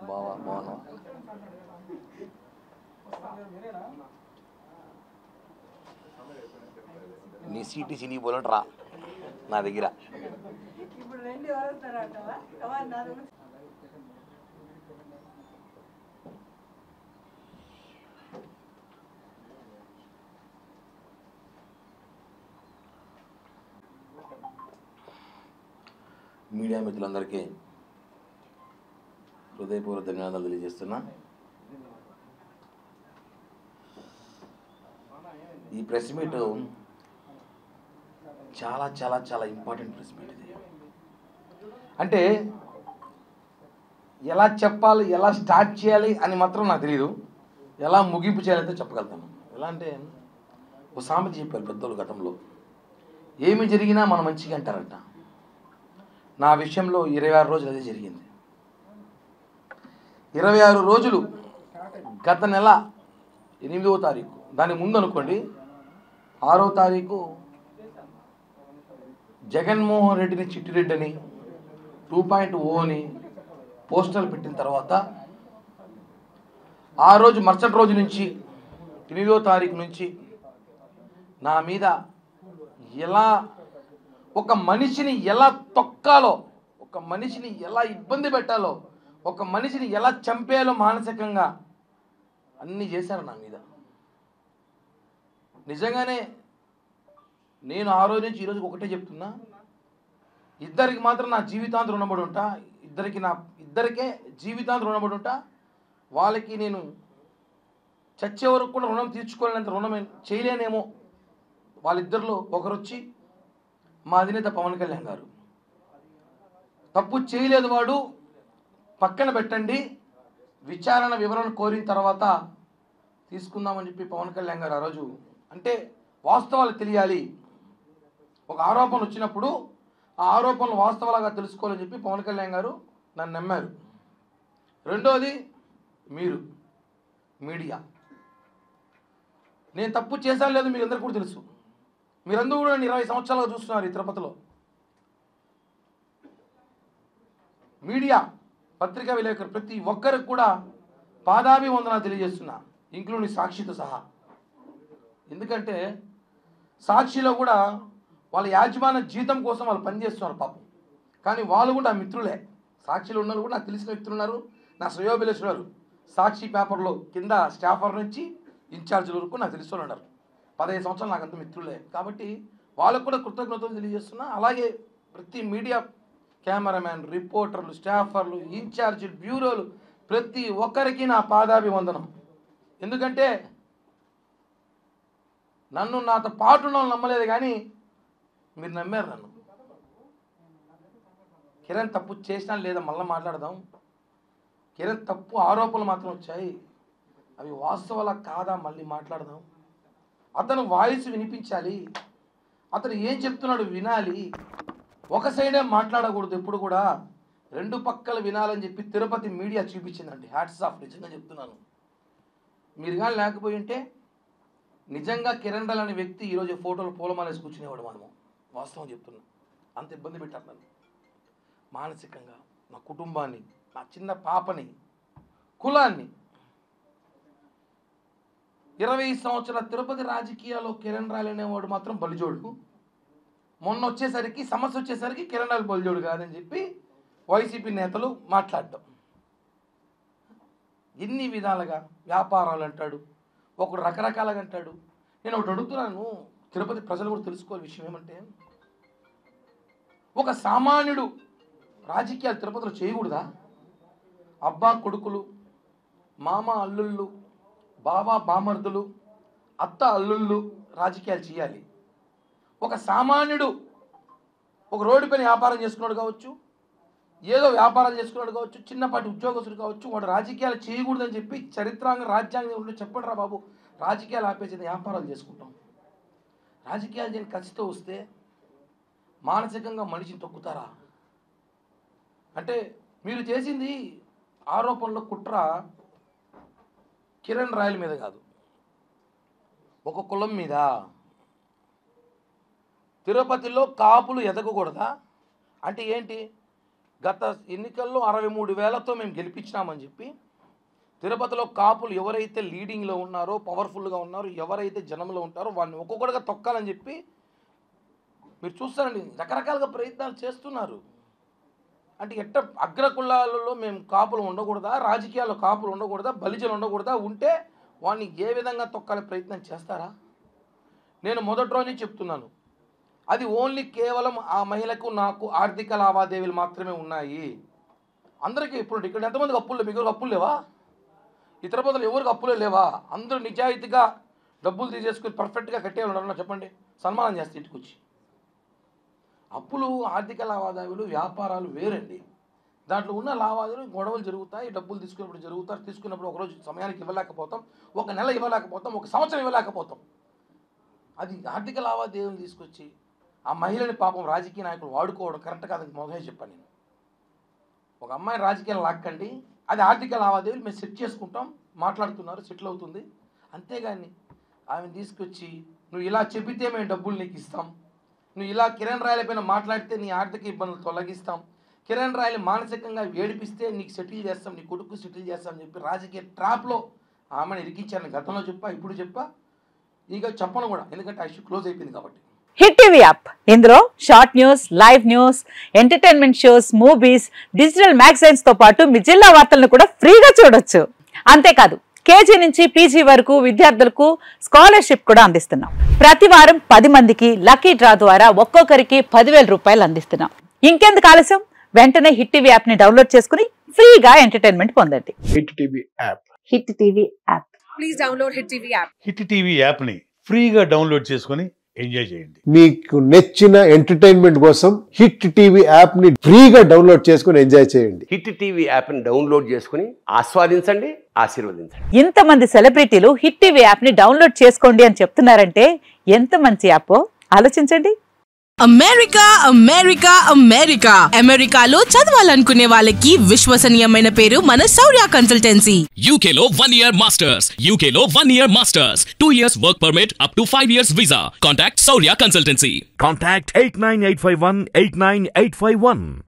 బాగున్నాం. నీ సీటీ సినీ బోలట్ రా నా దగ్గర. మీడియా మిత్రులందరికీ హృదయపూర్వక ధన్యవాదాలు తెలియజేస్తున్నా. ఈ ప్రెస్ మీట్ చాలా చాలా చాలా ఇంపార్టెంట్ ప్రెస్ మీట్. ఇది అంటే ఎలా చెప్పాలి, ఎలా స్టార్ట్ చేయాలి అని మాత్రం నాకు తెలియదు, ఎలా ముగింపు చేయాలంటే చెప్పగలుగుతాను. ఎలా అంటే ఒక సామెత చెప్పారు పెద్దోళ్ళు గతంలో, ఏమి జరిగినా మన మంచిగా అంటారంట. నా విషయంలో 26 రోజులు అదే జరిగింది. 26 రోజులు గత నెల 8వ తారీఖు, దాని ముందు అనుకోండి 6వ తారీఖు జగన్మోహన్ రెడ్డిని చిట్టిరెడ్డి అని 2.0 అని పోస్టర్లు పెట్టిన తర్వాత ఆ రోజు మరుసటి రోజు నుంచి 8వ తారీఖు నుంచి నా మీద ఎలా ఒక మనిషిని ఎలా తొక్కాలో, ఒక మనిషిని ఎలా ఇబ్బంది పెట్టాలో, ఒక మనిషిని ఎలా చంపేయాలో మానసికంగా అన్నీ చేశారు నా మీద. నిజంగానే నేను ఆ రోజు నుంచి ఈరోజు ఒకటే చెప్తున్నా, ఇద్దరికి మాత్రం నా జీవితాంతం రుణపడి ఉంటా. ఇద్దరికే జీవితాంతం రుణపడి ఉంటా. వాళ్ళకి నేను చచ్చే వరకు కూడా రుణం తీర్చుకోలేనంత రుణం చేయలేనేమో. వాళ్ళిద్దరిలో ఒకరు వచ్చి మా అధినేత పవన్ కళ్యాణ్ గారు, తప్పు చేయలేదు వాడు, పక్కన పెట్టండి, విచారణ వివరణ కోరిన తర్వాత తీసుకుందామని చెప్పి పవన్ కళ్యాణ్ గారు ఆ రోజు, అంటే వాస్తవాలు తెలియాలి, ఒక ఆరోపణ వచ్చినప్పుడు ఆ ఆరోపణలు వాస్తవాలుగా తెలుసుకోవాలని చెప్పి పవన్ కళ్యాణ్ గారు నన్ను నమ్మారు. రెండోది మీరు మీడియా, నేను తప్పు చేశాను లేదు మీకు అందరికీ కూడా తెలుసు. మీరందరూ కూడా 20 సంవత్సరాలుగా చూస్తున్నారు ఈ తిరుపతిలో. మీడియా, పత్రికా విలేకరు ప్రతి ఒక్కరికి కూడా పాదాభివందనాలు తెలియజేస్తున్నా, ఇంక్లూడింగ్ సాక్షితో సహా. ఎందుకంటే సాక్షిలో కూడా వాళ్ళ యాజమాన్య జీతం కోసం వాళ్ళు పనిచేస్తున్నారు పాపం, కానీ వాళ్ళు కూడా నా మిత్రులే. సాక్షిలో ఉన్నారు కూడా నాకు తెలిసిన వ్యక్తులు ఉన్నారు, నా శ్రేయోభిలాషులు. సాక్షి పేపర్లో కింద స్టాఫర్ నుంచి ఇన్ఛార్జీల వరకు నాకు తెలిసిన వాళ్ళు ఉన్నారు. 15 సంవత్సరాలు నాకు అంత మిత్రులే, కాబట్టి వాళ్ళకు కూడా కృతజ్ఞతలు తెలియజేస్తున్నా. అలాగే ప్రతి మీడియా కెమెరామ్యాన్, రిపోర్టర్లు, స్టాఫర్లు, ఇన్ఛార్జీలు, బ్యూరోలు ప్రతి ఒక్కరికి నా పాదాభివందనం. ఎందుకంటే నన్ను నాతో పాటు ఉన్న వాళ్ళు నమ్మలేదు, కానీ మీరు నమ్మారు నన్ను. కిరణ్ తప్పు చేసినా లేదా మళ్ళీ మాట్లాడదాం. కిరణ్ తప్పు ఆరోపణలు మాత్రం వచ్చాయి, అవి వాస్తవాలా కాదా మళ్ళీ మాట్లాడదాం. అతను వాయిస్ వినిపించాలి, అతను ఏం చెప్తున్నాడు వినాలి. ఒక సైడే మాట్లాడకూడదు ఎప్పుడు కూడా, రెండు పక్కలు వినాలని చెప్పి తిరుపతి మీడియా చూపించిందండి. హ్యాట్స్ ఆఫ్, నిజంగా చెప్తున్నాను. మీరు కానీ లేకపోయి ఉంటే నిజంగా కిరణ్ రాయల్ అనే వ్యక్తి ఈరోజు ఫోటోలు పూలమాలేసి కూర్చునేవాడు. మనము వాస్తవం చెప్తున్నాం. అంత ఇబ్బంది పెట్టారు నన్ను మానసికంగా, నా కుటుంబాన్ని, నా చిన్న పాపని, కులాన్ని. 20 సంవత్సరాల తిరుపతి రాజకీయాల్లో కిరణ్ రాయల్ అనేవాడు మాత్రం బలిజోడు. మొన్న వచ్చేసరికి సమస్య వచ్చేసరికి కిరణ్ రాయల్ బలిజోడు కాదని చెప్పి వైసీపీ నేతలు మాట్లాడటం. ఎన్ని విధాలుగా వ్యాపారాలు అంటాడు, ఒకడు రకరకాలుగా అంటాడు. నేను ఒకటి అడుగుతున్నాను, తిరుపతి ప్రజలు కూడా తెలుసుకోవాలి విషయం ఏమంటే, ఒక సామాన్యుడు రాజకీయాలు తిరుపతిలో చేయకూడదా? అబ్బా కొడుకులు, మామ అల్లుళ్ళు, బావ బామర్దులు, అత్త అల్లుళ్ళు రాజకీయాలు చేయాలి. ఒక సామాన్యుడు ఒక రోడ్డు పైన వ్యాపారం చేసుకున్నాడు కావచ్చు, ఏదో వ్యాపారాలు చేసుకున్నాడు కావచ్చు, చిన్నపాటి ఉద్యోగస్తుడు కావచ్చు, వాడు రాజకీయాలు చేయకూడదని చెప్పి చరిత్రాంగ రాజ్యాంగం చెప్పండి రా బాబు, రాజకీయాలు ఆపేసి వ్యాపారాలు చేసుకుంటాం. రాజకీయాలు చేయని ఖర్చుతో వస్తే మానసికంగా మనిషిని తొక్కుతారా? అంటే మీరు చేసింది ఆరోపణలో కుట్ర కిరణ్ రాయల్ మీద కాదు, ఒక కులం మీద. తిరుపతిలో కాపులు ఎదగకూడదా అంటే ఏంటి? గత ఎన్నికల్లో 63,000తో మేము గెలిపించినామని చెప్పి తిరుపతిలో కాపులు ఎవరైతే లీడింగ్లో ఉన్నారో, పవర్ఫుల్గా ఉన్నారో, ఎవరైతే జనంలో ఉంటారో వాళ్ళని ఒక్కొక్కటిగా తొక్కాలని చెప్పి మీరు చూస్తారండి, రకరకాలుగా ప్రయత్నాలు చేస్తున్నారు. అంటే ఎట్ట అగ్రకులాలలో మేము కాపులు ఉండకూడదా, రాజకీయాల్లో కాపులు ఉండకూడదా, బలిజలు ఉండకూడదా, ఉంటే వాడిని ఏ విధంగా తొక్కాలే ప్రయత్నం చేస్తారా? నేను మొదటి రోజు చెప్తున్నాను, అది ఓన్లీ కేవలం ఆ మహిళకు నాకు ఆర్థిక లావాదేవీలు మాత్రమే ఉన్నాయి. అందరికీ ఇప్పుడు ఇక్కడ ఎంతమందికి అప్పులు లేవు? మీకు అప్పులు లేవా? ఇతర పదవులు ఎవరికి అప్పులే లేవా? అందరూ నిజాయితీగా డబ్బులు తీసేసుకుని పర్ఫెక్ట్గా కట్టేవాళ్ళు చెప్పండి, సన్మానం చేస్తే ఇంటికి వచ్చి. అప్పులు, ఆర్థిక లావాదేవీలు, వ్యాపారాలు వేరండి. దాంట్లో ఉన్న లావాదేవీలు గొడవలు జరుగుతాయి, డబ్బులు తీసుకున్నప్పుడు జరుగుతారు. తీసుకున్నప్పుడు ఒకరోజు సమయానికి ఇవ్వలేకపోతాం, ఒక నెల ఇవ్వలేకపోతాం, ఒక సంవత్సరం ఇవ్వలేకపోతాం. అది ఆర్థిక లావాదేవీలు తీసుకొచ్చి ఆ మహిళని పాపం రాజకీయ నాయకులు వాడుకోవడం కరెక్ట్ కాదని మొదలే చెప్పాను నేను. ఒక అమ్మాయి రాజకీయాలు లాక్కండి, అది ఆర్థిక లావాదేవీలు మేము సెట్ చేసుకుంటాం, మాట్లాడుతున్నారు, సెటిల్ అవుతుంది. అంతేగాని ఆమెను తీసుకొచ్చి నువ్వు ఇలా చెబితే మేము డబ్బులు నీకు ఇస్తాం, నువ్వు ఇలా కిరణ్ రాయల పైన మాట్లాడితే నీ ఆర్థిక ఇబ్బందులు తొలగిస్తాం, కిరణ్ రాయలు మానసికంగా ఏడిపిస్తే నీకు సెటిల్ చేస్తాం, నీ కొడుకు సెటిల్ చేస్తాం అని చెప్పి రాజకీయ ట్రాప్లో ఆమెను ఇరికించాను. గతంలో చెప్పా, ఇప్పుడు చెప్పా, ఇక చెప్పను కూడా, ఎందుకంటే ఆ ఇష్యూ క్లోజ్ అయిపోయింది కాబట్టి. హిట్ టీవీ యాప్, ఇందులో short news, live news, entertainment shows, movies, digital magazines తో పాటు మీ జిల్లా వార్తలను కూడా ఫ్రీగా చూడొచ్చు. అంతేకాదు కేజీ నుంచి పీజీ వరకు విద్యార్థులకు స్కాలర్షిప్ కూడా అందిస్తున్నాం. ప్రతి వారం 10 మందికి లక్కీ డ్రా ద్వారా ఒక్కొక్కరికి 10,000 రూపాయలు అందిస్తున్నాం. ఇంకెందుకు ఆలస్యం, వెంటనే హిట్ టీవీ యాప్ ని డౌన్లోడ్ చేసుకుని ఫ్రీగా ఎంటర్టైన్మెంట్ పొందండి. Hit TV app. Hit TV app. Please download hit TV app. Hit TV app ని ఫ్రీగా డౌన్లోడ్ చేసుకుని ఎంజాయ్ చేయండి. మీకు నచ్చిన ఎంటర్టైన్మెంట్ కోసం హిట్ టీవీ యాప్ ని ఫ్రీగా డౌన్లోడ్ చేసుకుని ఎంజాయ్ చేయండి. హిట్ టీవీ యాప్ ని డౌన్లోడ్ చేసుకుని ఆస్వాదించండి, ఆశీర్వదించండి. ఇంతమంది సెలబ్రిటీలు హిట్ టీవీ యాప్ ని డౌన్లోడ్ చేసుకోండి అని చెప్తున్నారంటే ఎంత మంచి యాప్ ఆలోచించండి. అమెరికా అమెరికా అమెరికా అమెరికాలో చదవాలనుకునే వాళ్ళకి విశ్వసనీయమైన పేరు మన శౌర్య కన్సల్టెన్సీ. UK లో 1 year masters, UK లో 1 year masters, 2 years work permit up to 5 years visa. Contact Saurya Consultancy. Contact 89851 89851.